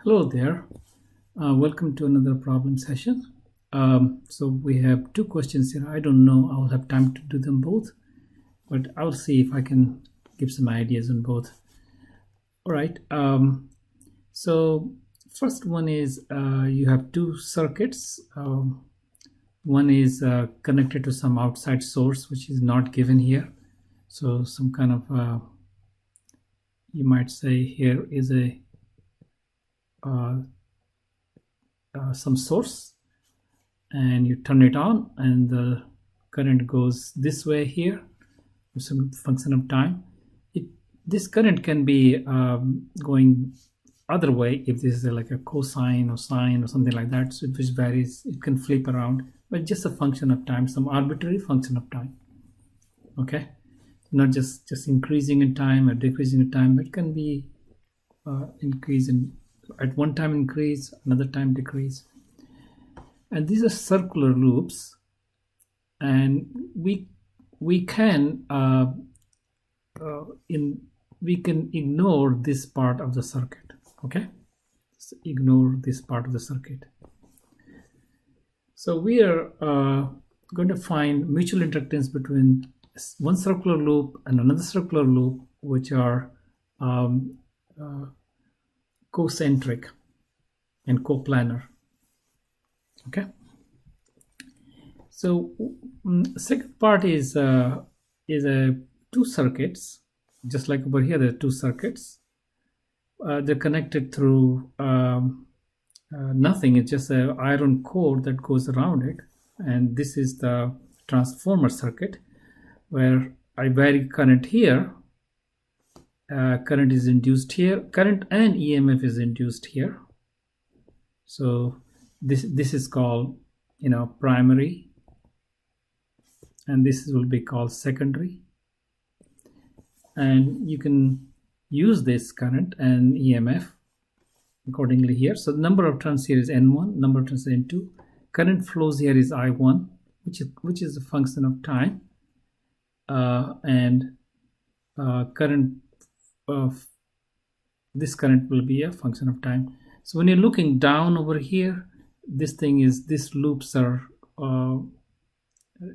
Hello there. Welcome to another problem session. So we have two questions here. I don't know I'll have time to do them both, but I'll see if I can give some ideas on both. All right. So first one is you have two circuits. One is connected to some outside source, which is not given here. So some kind of, you might say here is a some source, and you turn it on and the current goes this way here with some function of time. This current can be going other way if this is like a cosine or sine or something like that, so which varies. It can flip around, but just a function of time, some arbitrary function of time. Okay, not just increasing in time or decreasing in time. It can be increase in at one time increase, another time decrease. And these are circular loops, and we can ignore this part of the circuit. Okay, so ignore this part of the circuit. So we are going to find mutual inductance between one circular loop and another circular loop, which are concentric and coplanar. Okay, so second part is two circuits, just like over here there are two circuits. They're connected through nothing. It's just an iron core that goes around it, and this is the transformer circuit where I vary current here. Current is induced here, current and EMF is induced here. So this is called, primary, and this will be called secondary. And you can use this current and EMF accordingly here. So the number of turns here is N1, number of turns is N2. Current flows here is I1, which is a function of time, and current of this current will be a function of time. So when you're looking down over here, these loops are,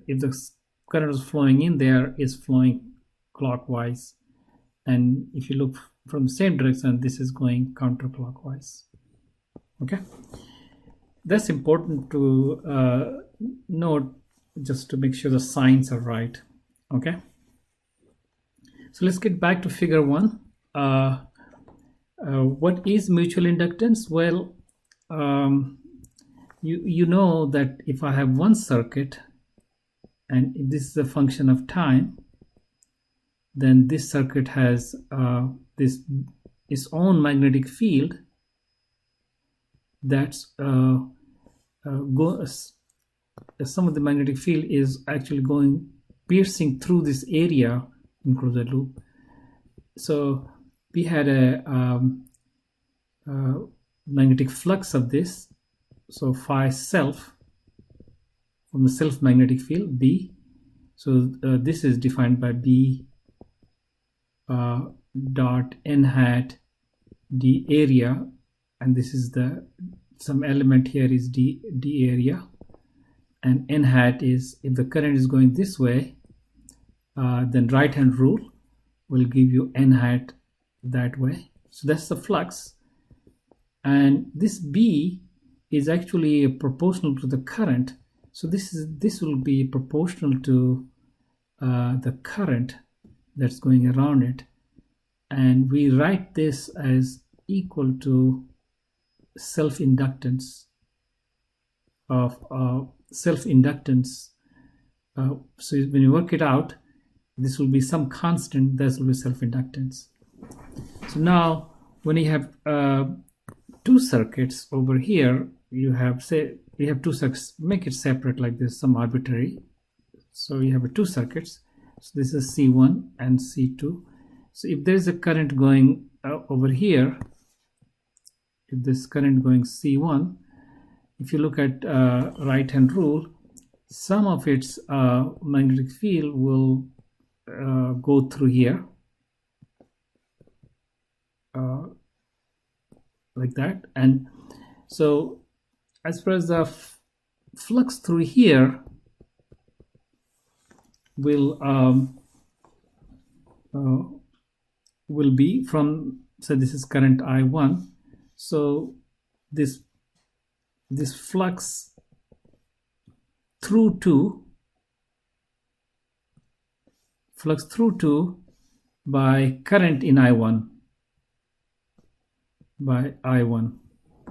if the current is flowing in there, is flowing clockwise, and if you look from the same direction, this is going counterclockwise. Okay, that's important to note, just to make sure the signs are right. Okay, so let's get back to figure 1. What is mutual inductance? Well, you know that if I have one circuit and if this is a function of time, then this circuit has its own magnetic field that's some of the magnetic field is actually piercing through this area in closed loop. So we had a magnetic flux of this, so phi self from the self magnetic field B. So this is defined by B dot n hat d area, and this is some element here is d area, and n hat is, if the current is going this way, then right hand rule will give you n hat that way. So that's the flux, and this B is actually proportional to the current. So this will be proportional to the current that's going around it, and we write this as equal to self-inductance of self-inductance. So when you work it out, this will be some constant, this will be self-inductance. So now when you have two circuits over here, you have two circuits, make it separate like this, some arbitrary. So you have two circuits. So this is C1 and C2. So if there is a current going over here, if this current going C1, if you look at right hand rule, some of its magnetic field will go through here, like that. And so as far as the flux through here will be from, so this is current I1, so this flux through to by current in I1 by I1.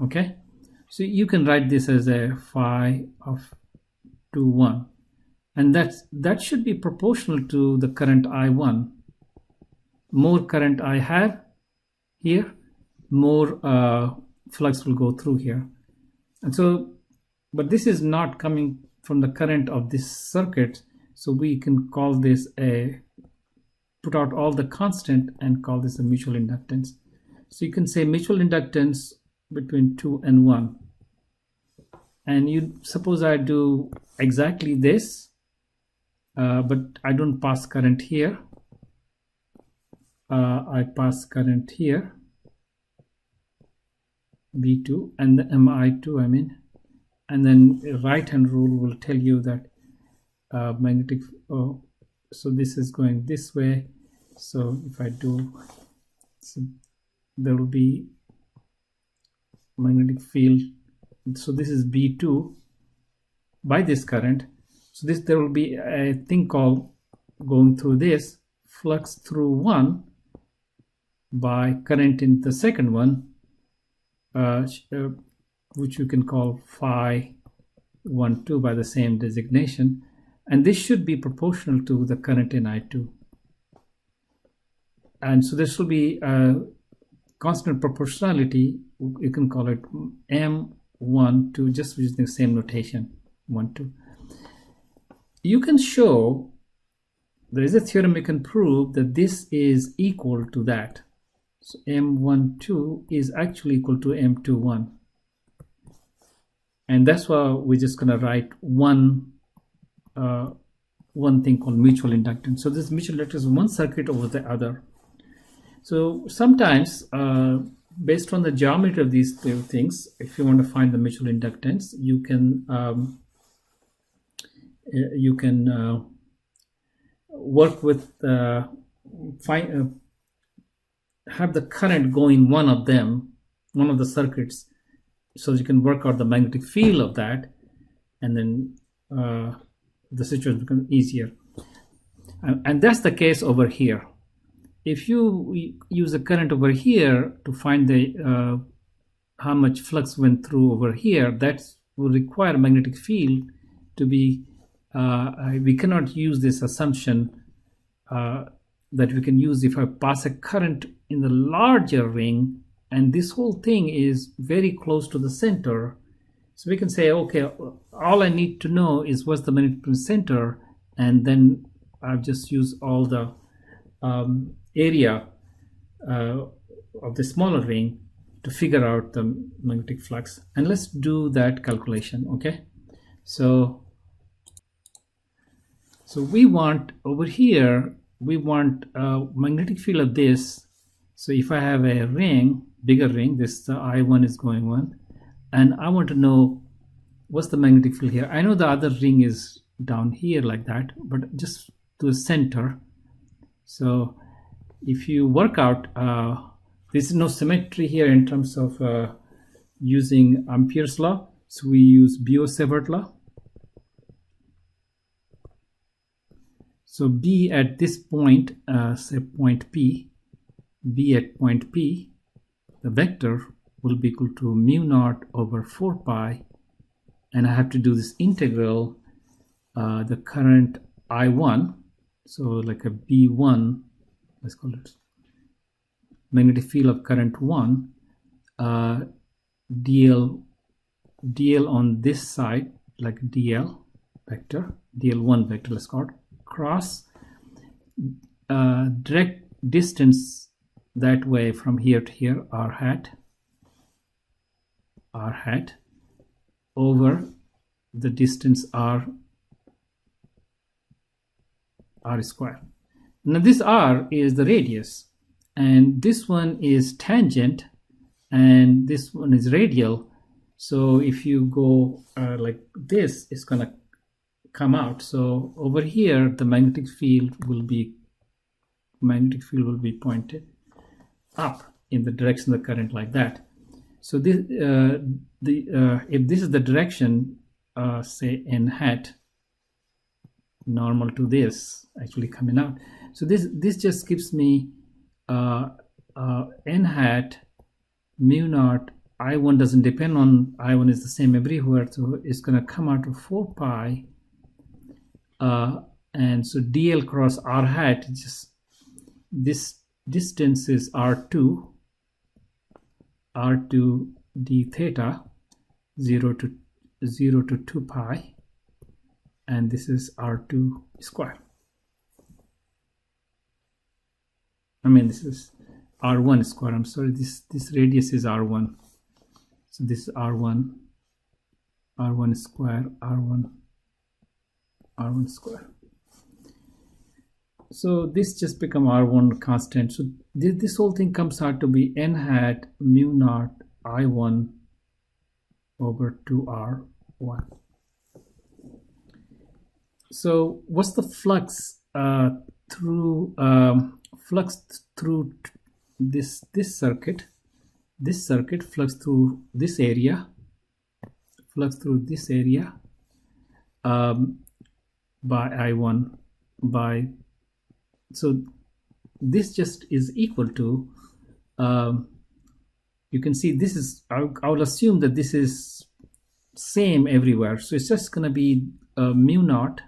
Okay, so you can write this as a phi of 2 1, and that should be proportional to the current I1. More current I have here, more flux will go through here. And so, but this is not coming from the current of this circuit, so we can call this put out all the constant and call this a mutual inductance. So you can say mutual inductance between 2 and 1. And you suppose I do exactly this, but I don't pass current here. I pass current here, B2, and the MI2, I mean, and then right hand rule will tell you that magnetic, so this is going this way. So if I do, so there will be magnetic field. So this is B2 by this current. So this, there will be a thing called going through this flux through 1 by current in the second one, which you can call phi 1 2 by the same designation, and this should be proportional to the current in I2. And so this will be constant proportionality. You can call it M1 2, just using the same notation, 1 2. You can show, there is a theorem you can prove that this is equal to that. So M1 2 is actually equal to M2 1. And that's why we're just going to write one thing called mutual inductance. So this mutual inductance is one circuit over the other. So sometimes, based on the geometry of these two things, if you want to find the mutual inductance, you can work with have the current go in one of them, one of the circuits, so you can work out the magnetic field of that, and then the situation becomes easier. And that's the case over here. If you use a current over here to find the how much flux went through over here, that will require a magnetic field to be, we cannot use this assumption that we can use if I pass a current in the larger ring and this whole thing is very close to the center. So we can say, okay, all I need to know is what's the magnetic field center, and then I've just used all the area of the smaller ring to figure out the magnetic flux. And let's do that calculation. Okay, so we want over here, we want a magnetic field of this. So if I have a ring, bigger ring, this I1 is going on, and I want to know what's the magnetic field here. I know the other ring is down here like that, but just to the center. So if you work out, there's no symmetry here in terms of using Ampere's law, so we use Biot-Savart law. So B at this point, say point P, B at point P, the vector will be equal to mu naught over 4 pi, and I have to do this integral, the current I1, so like a B1, let's call it magnetic field of current 1, dl on this side, like dl vector, dl1 vector, let's call it, cross direct distance that way from here to here, r hat over the distance r square. Now this r is the radius, and this one is tangent and this one is radial. So if you go like this, it's gonna come out. So over here, the magnetic field will be pointed up in the direction of the current, like that. So this if this is the direction, say n hat, normal to this actually coming out. So this just gives me n hat mu naught I1 doesn't depend on I1 is the same everywhere, so it's going to come out of 4 pi, and so dl cross r hat, just this distance is r2 d theta 0 to 2 pi, and this is r2 square. I mean, this is r1 square. I'm sorry, this radius is r1. So this is r1 square, r1 square. So this just become r1 constant. So this whole thing comes out to be n hat mu naught I1 over 2r1. So what's the flux through this circuit? This circuit flux through this area, by I1 by, so this just is equal to, you can see this is, I will assume that this is same everywhere, so it's just going to be mu naught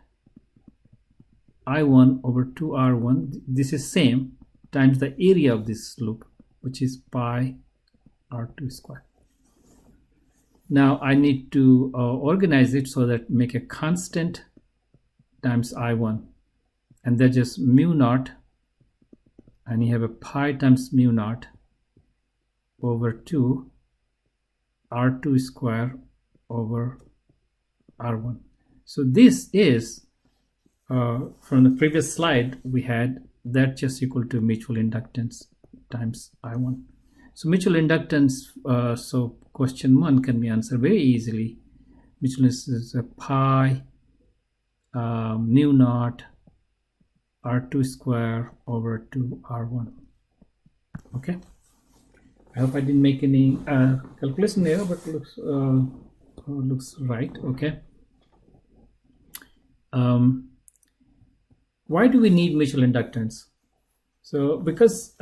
I1 over 2r1, this is same, times the area of this loop, which is pi r2 square. Now I need to organize it so that make a constant times I1, and that's just mu naught, and you have a pi times mu naught over 2 r2 square over r1. So this is from the previous slide we had, that just equal to mutual inductance times I1. So mutual inductance, so question 1 can be answered very easily. Mutual inductance is a pi mu naught r2 square over 2 r1. Okay, I hope I didn't make any calculation error, but it looks right. Okay. Why do we need mutual inductance? So because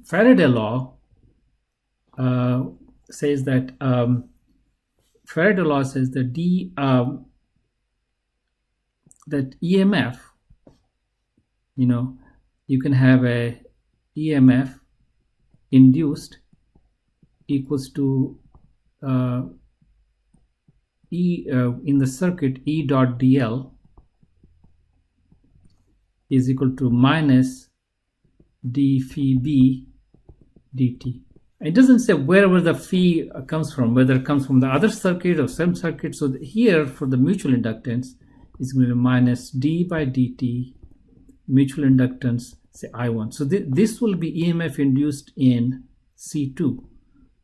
Faraday law says that that EMF, you can have a EMF induced equals to E in the circuit, E dot dl is equal to minus d phi b dt. It doesn't say wherever the phi comes from, whether it comes from the other circuit or same circuit. So here for the mutual inductance is going to be minus d by dt mutual inductance, say I1. So this will be EMF induced in C2,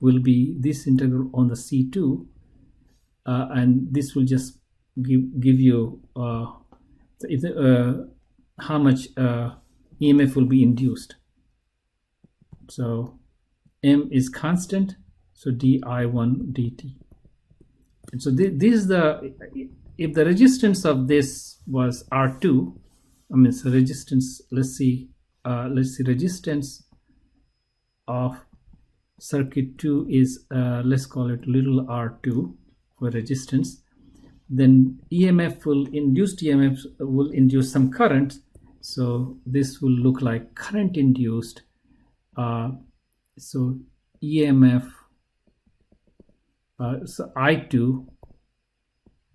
will be this integral on the C2, and this will just give you how much EMF will be induced. So M is constant, so di1 dt. And so this is the, if the resistance of this was R2, I mean, so resistance, let's see resistance of circuit 2 is, let's call it little r2 for resistance. Then EMF will, induced EMF will induce some current. So this will look like current induced. So EMF, so I2,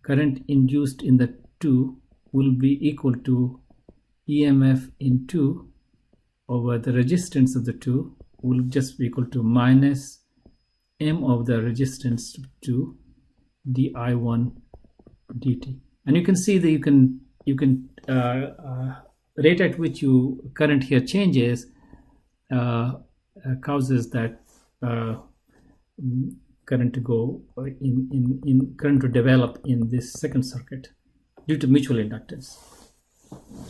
current induced in the 2 will be equal to EMF in 2 over the resistance of the 2 will just be equal to minus M of the resistance 2 di1 dt. And you can see that you can rate at which you current here changes causes that current to go in current to develop in this second circuit due to mutual inductance.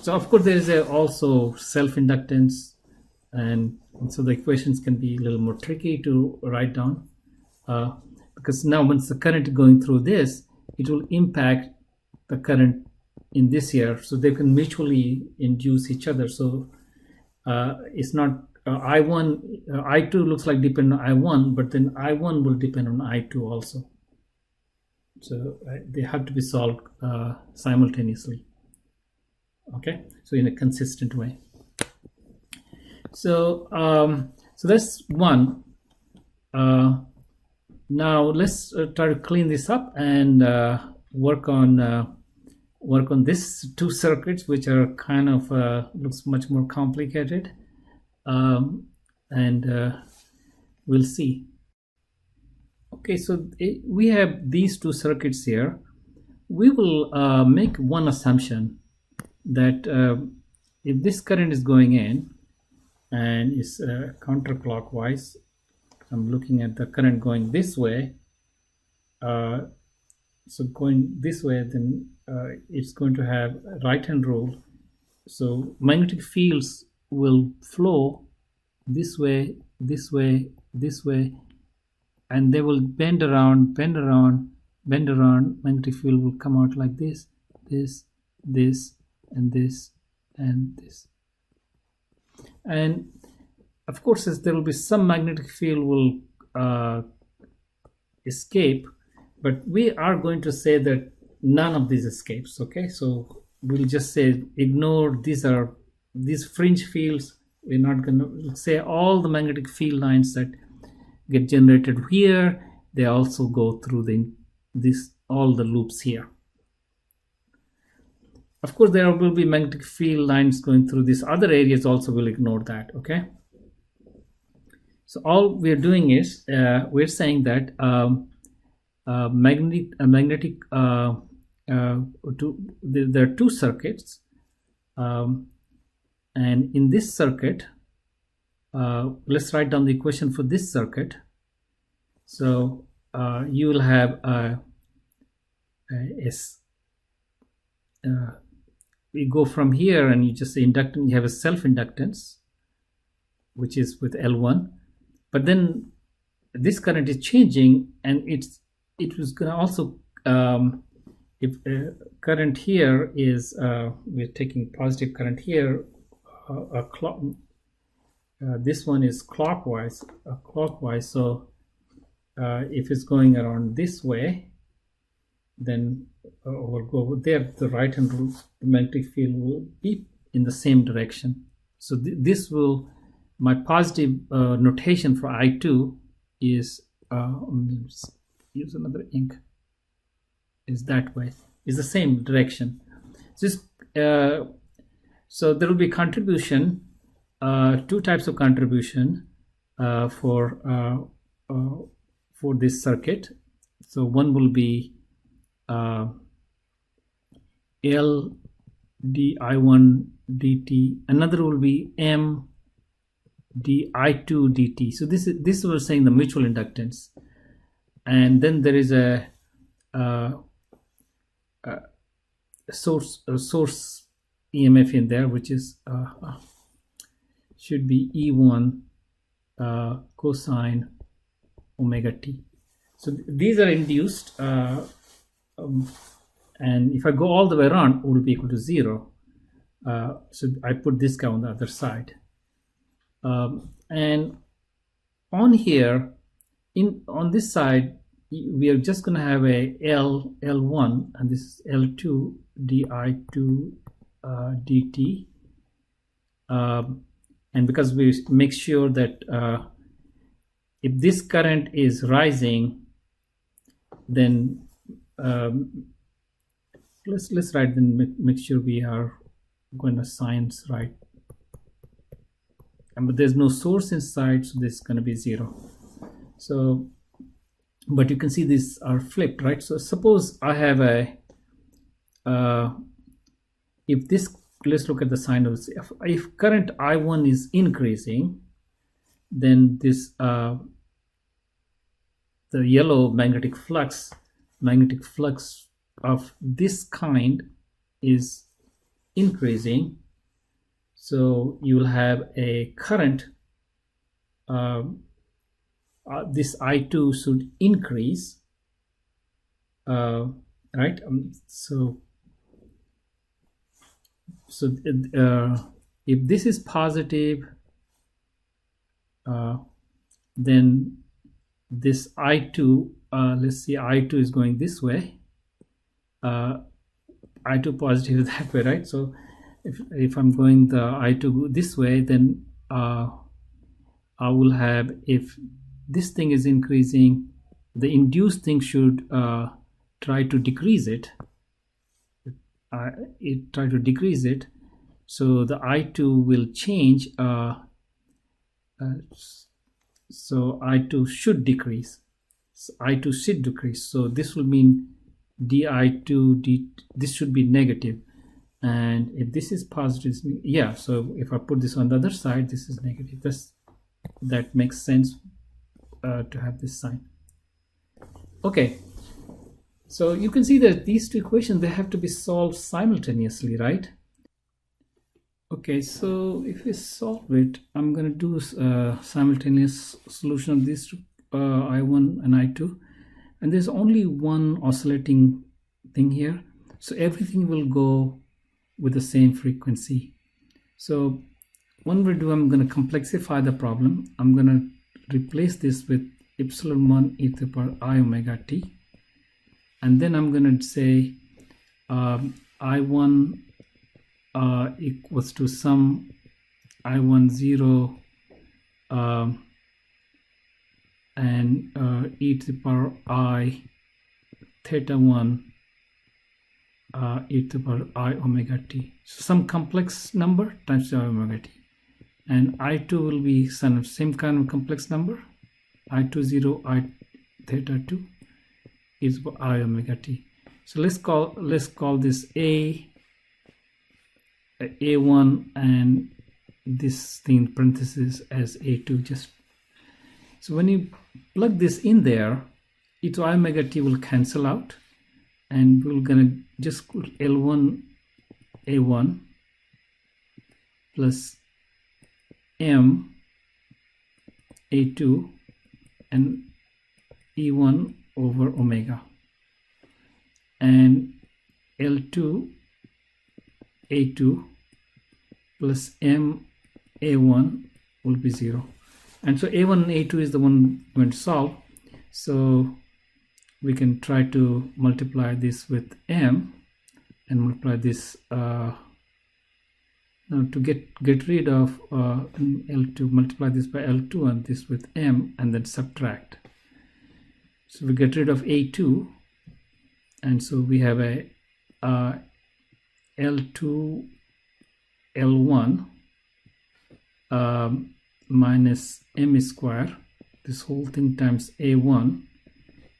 So of course there is also self-inductance, and so the equations can be a little more tricky to write down, because now once the current going through this, it will impact the current in this here, so they can mutually induce each other. So it's not I1, I2 looks like depend on I1, but then I1 will depend on I2 also. So they have to be solved simultaneously. Okay, so in a consistent way. So so that's one. Now let's try to clean this up and work on this two circuits, which are kind of looks much more complicated, and we'll see. Okay, so we have these two circuits here. We will make one assumption that if this current is going in and is counterclockwise, I'm looking at the current going this way, so going this way, then it's going to have a right-hand rule. So magnetic fields will flow this way, this way, this way, and they will bend around, bend around, bend around. Magnetic field will come out like this, this, this, and this, and this. And of course, as there will be some magnetic field will escape, but we are going to say that none of these escapes. Okay, so we'll just say ignore these fringe fields. We're not going to say all the magnetic field lines that get generated here, they also go through all the loops here. Of course, there will be magnetic field lines going through these other areas also. We'll ignore that. Okay, so all we're doing is we're saying that there are two circuits, and in this circuit, let's write down the equation for this circuit. So you will have we go from here and you just say inductance. You have a self-inductance, which is with L1, but then this current is changing, and it was going to also if current here is we're taking positive current here, this one is clockwise, so if it's going around this way, then we'll go there. The right hand rule, the magnetic field will be in the same direction. So this will, my positive notation for I2 is use another ink, is that way, is the same direction. Just so there will be contribution, two types of contribution for this circuit. So one will be L di1 dt, another will be M di2 dt. So this was saying the mutual inductance, and then there is a source EMF in there, which is should be E1 cosine omega t. So these are induced, and if I go all the way around, it will be equal to 0. So I put this guy on the other side, and on here, on this side, we are just going to have a L1, and this is L2 di2 dt, and because we make sure that if this current is rising, then let's write, then make sure we are going to signs right, but there's no source inside, so this is going to be 0. So but you can see these are flipped, right? So suppose I have a if this, let's look at the sign of this. If current I1 is increasing, then this the yellow magnetic flux of this kind is increasing, so you will have a current. This I2 should increase, right? So if this is positive, then this I2, let's see, I2 is going this way, I2 positive that way, right? So if I'm going the I2 this way, then I will have, if this thing is increasing, the induced thing should try to decrease it. Try to decrease it, so the I2 will change. So I2 should decrease. So I2 should decrease. So this will mean di2 this should be negative, and if this is positive, yeah. So if I put this on the other side, this is negative. That makes sense to have this sign. Okay, so you can see that these two equations, they have to be solved simultaneously, right? Okay, so if we solve it, I'm going to do a simultaneous solution of these two, I1 and I2, and there's only one oscillating thing here, so everything will go with the same frequency. So what we'll do, I'm going to complexify the problem. I'm going to replace this with epsilon 1 e to the power I omega t, and then I'm going to say I1 equals to sum I10 and e to the power I theta 1 e to the power I omega t. So some complex number times I omega t, and I2 will be some same kind of complex number, I20 I theta 2 is I omega t. So let's call this A1 and this thing in parentheses as A2. Just so when you plug this in there, e to I omega t will cancel out, and we're gonna just L1 A1 plus M A2 and E1 over omega, and L2 A2 plus M A1 will be 0. And so A1 and A2 is the one we're going to solve. So we can try to multiply this with M and multiply this now to get rid of L2, multiply this by L2 and this with M, and then subtract. So we get rid of A2, and so we have a L2 L1 minus M square. This whole thing times A1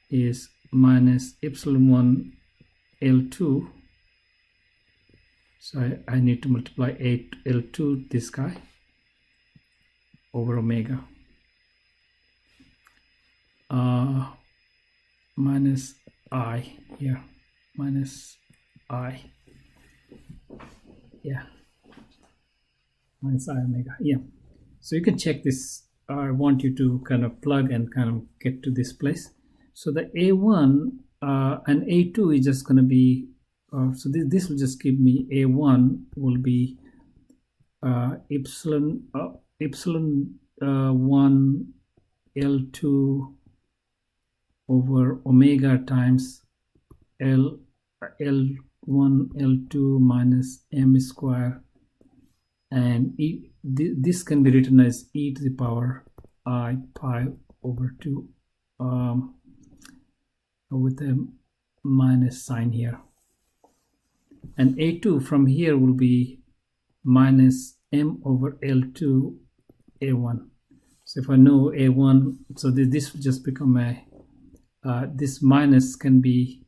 is minus epsilon 1 L2. So I need to multiply L2, this guy, over omega, minus I here, minus I, yeah, minus I omega, yeah. So you can check this. I want you to kind of plug and kind of get to this place. So the A1 and A2 is just going to be, so this will just give me A1 will be epsilon 1 L2 over omega times L1 L2 minus M square, and this can be written as e to the power I pi over 2 with a minus sign here, and A2 from here will be minus M over L2 A1. So if I know A1, so this will just become a this minus can be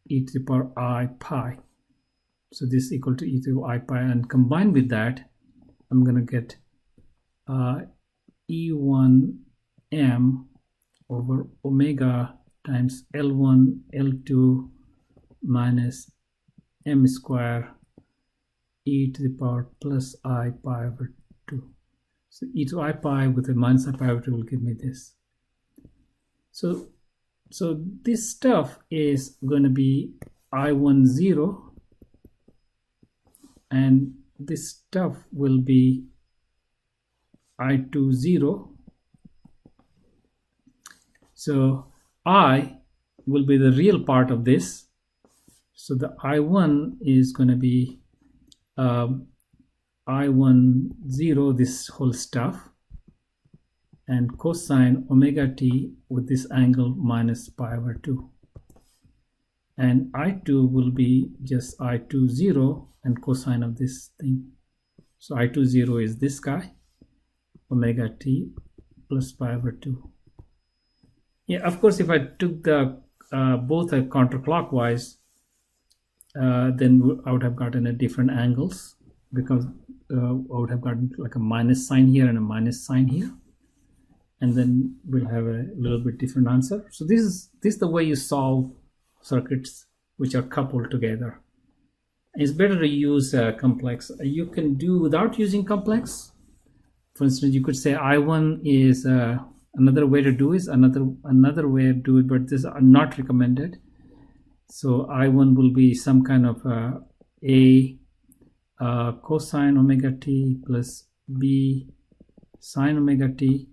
e to the power I pi. So this equal to e to I pi, and combined with that, I'm going to get E1M over omega times L1 L2 minus m square e to the power plus I pi over 2. So e to I pi with a minus I pi over 2 will give me this. So this stuff is going to be I1 0, and this stuff will be I2 0. So I will be the real part of this. So the I1 is going to be I1 0, this whole stuff, and cosine omega t with this angle minus pi over 2. And I2 will be just I2 0 and cosine of this thing. So I2 0 is this guy, omega t plus pi over 2. Yeah, of course, if I took the both are counterclockwise, then I would have gotten a different angles, because I would have gotten like a minus sign here and a minus sign here, and then we'll have a little bit different answer. So this is the way you solve circuits which are coupled together. It's better to use complex. You can do without using complex. For instance, you could say I1 is another way to do is another way to do it, but this is not recommended. So I1 will be some kind of A cosine omega t plus B sine omega t,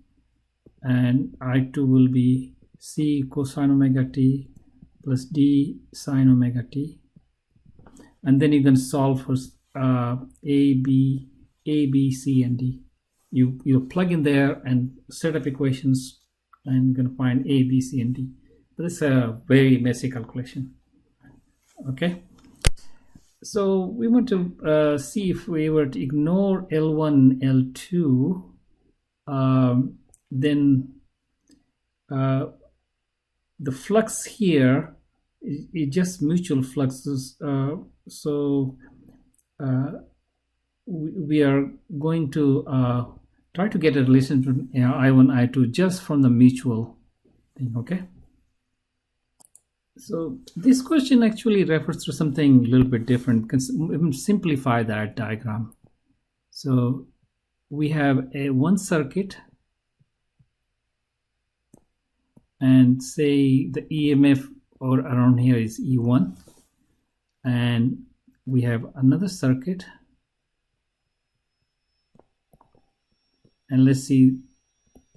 and I2 will be C cosine omega t plus D sine omega t. And then you can solve for A, B, C, and D. You plug in there and set up equations, and you're going to find A, B, C, and D. But it's a very messy calculation. Okay. So we want to see if we were to ignore L1, L2, then the flux here is just mutual fluxes. We are going to try to get a relation between I1, I2 just from the mutual thing, okay? So this question actually refers to something a little bit different. Simplify that diagram. So we have one circuit, and say the EMF or around here is E1, and we have another circuit, and let's see,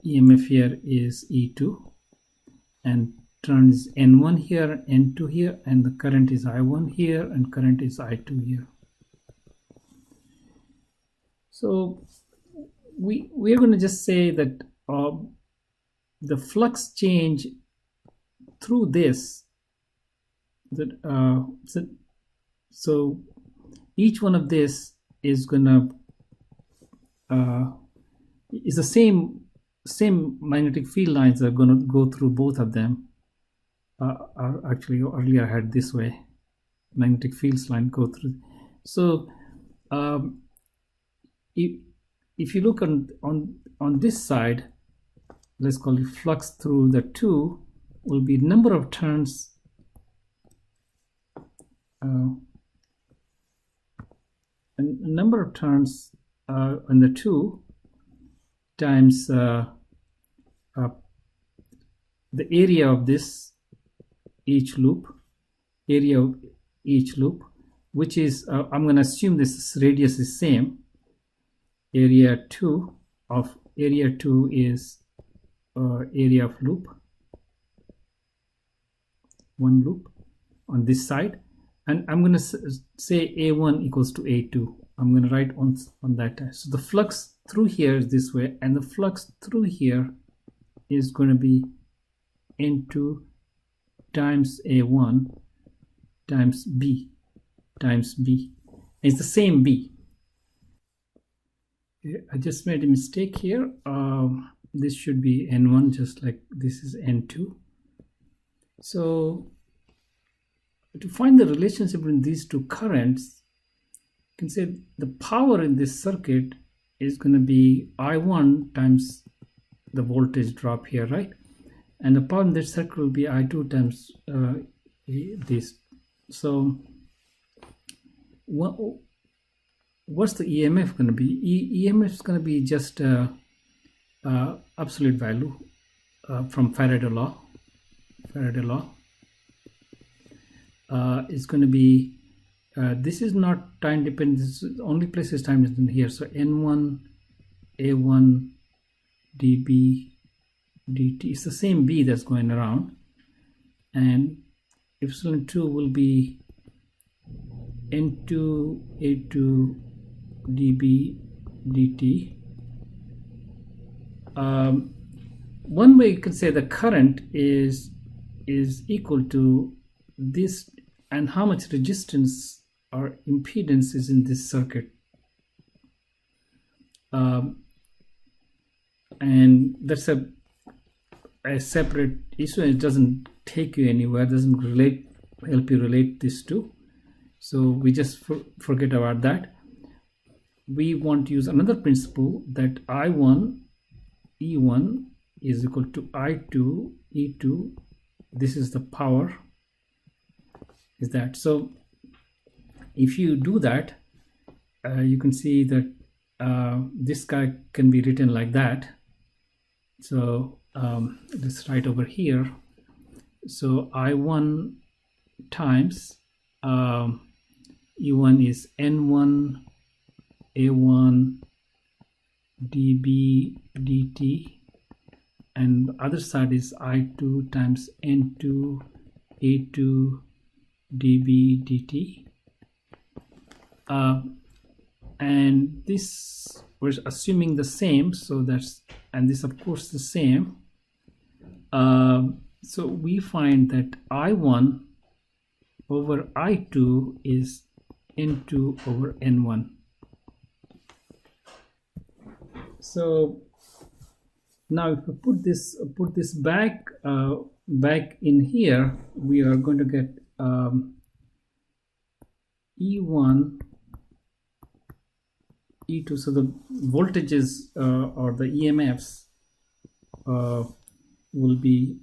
EMF here is E2, and turns N1 here, N2 here, and the current is I1 here, and current is I2 here. So we are going to just say that the flux change through this, so each one of this is gonna is the same magnetic field lines are going to go through both of them. Actually earlier I had this way, magnetic fields line go through. So if you look on this side, let's call it flux through the two, will be number of turns on the two times the area of this each loop, which is I'm going to assume this radius is same. Area 2 is area of loop, one loop on this side, and I'm going to say A1 equals to A2. I'm going to write on that. So the flux through here is this way, and the flux through here is going to be N2 times A1 times B. It's the same B. I just made a mistake here. This should be N1, just like this is N2. So to find the relationship between these two currents, you can say the power in this circuit is going to be I1 times the voltage drop here, right? and the power in that circuit will be I2 times this. So what's the EMF going to be? EMF is going to be just absolute value from Faraday law. Faraday law is going to be this is not time dependent. This is the only place is time dependent here. So N1 A1 dB dt. It's the same B that's going around, and epsilon 2 will be N2 A2 dB dt. One way you can say the current is equal to this, and how much resistance or impedance is in this circuit. And that's a separate issue. It doesn't take you anywhere, doesn't help you relate these two. So we just forget about that. We want to use another principle that I1 E1 is equal to I2 E2. This is the power. Is that so? If you do that, you can see that this guy can be written like that. So let's write over here. So I1 times E1 is N1 A1 dB dt, and the other side is I2 times N2 A2 dB dt. And this we're assuming the same, so that's, and this of course the same. So we find that I1 over I2 is N2 over N1. So now if we put this back in here, we are going to get E1 E2. So the voltages or the EMFs will be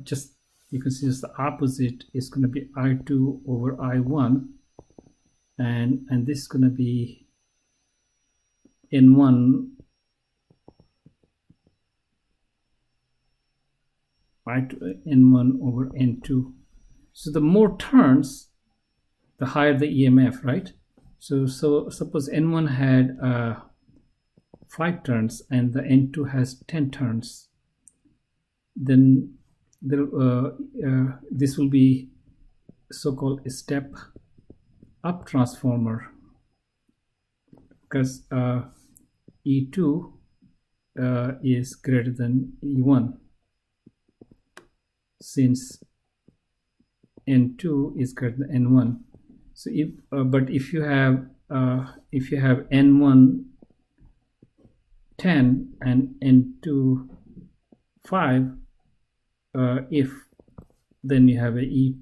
just, you can see just the opposite is going to be I2 over I1, and this is going to be N1 N1 over N2. So the more turns, the higher the EMF, right? So suppose N1 had 5 turns and the N2 has 10 turns, then there, this will be so-called a step up transformer, because E2 is greater than E1, since N2 is greater than N1. So if but if you have N1 10 and N2 5, if then you have a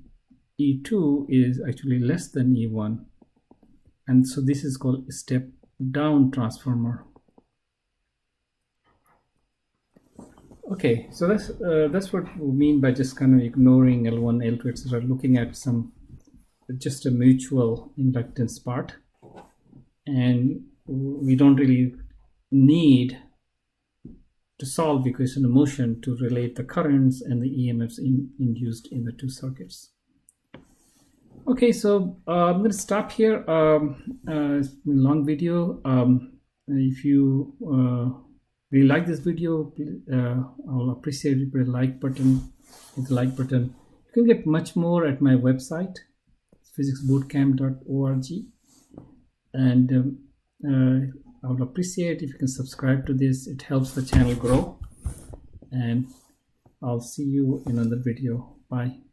E2 is actually less than E1, and so this is called a step down transformer. Okay, so that's what we mean by just kind of ignoring L1, L2, etc., looking at just a mutual inductance part, and we don't really need to solve equation of motion to relate the currents and the EMFs induced in the two circuits. Okay, so I'm going to stop here. It's been a long video. If you really like this video, I'll appreciate it with a like button. Hit the like button. You can get much more at my website, physicsbootcamp.org, and I would appreciate if you can subscribe to this. It helps the channel grow, and I'll see you in another video. Bye.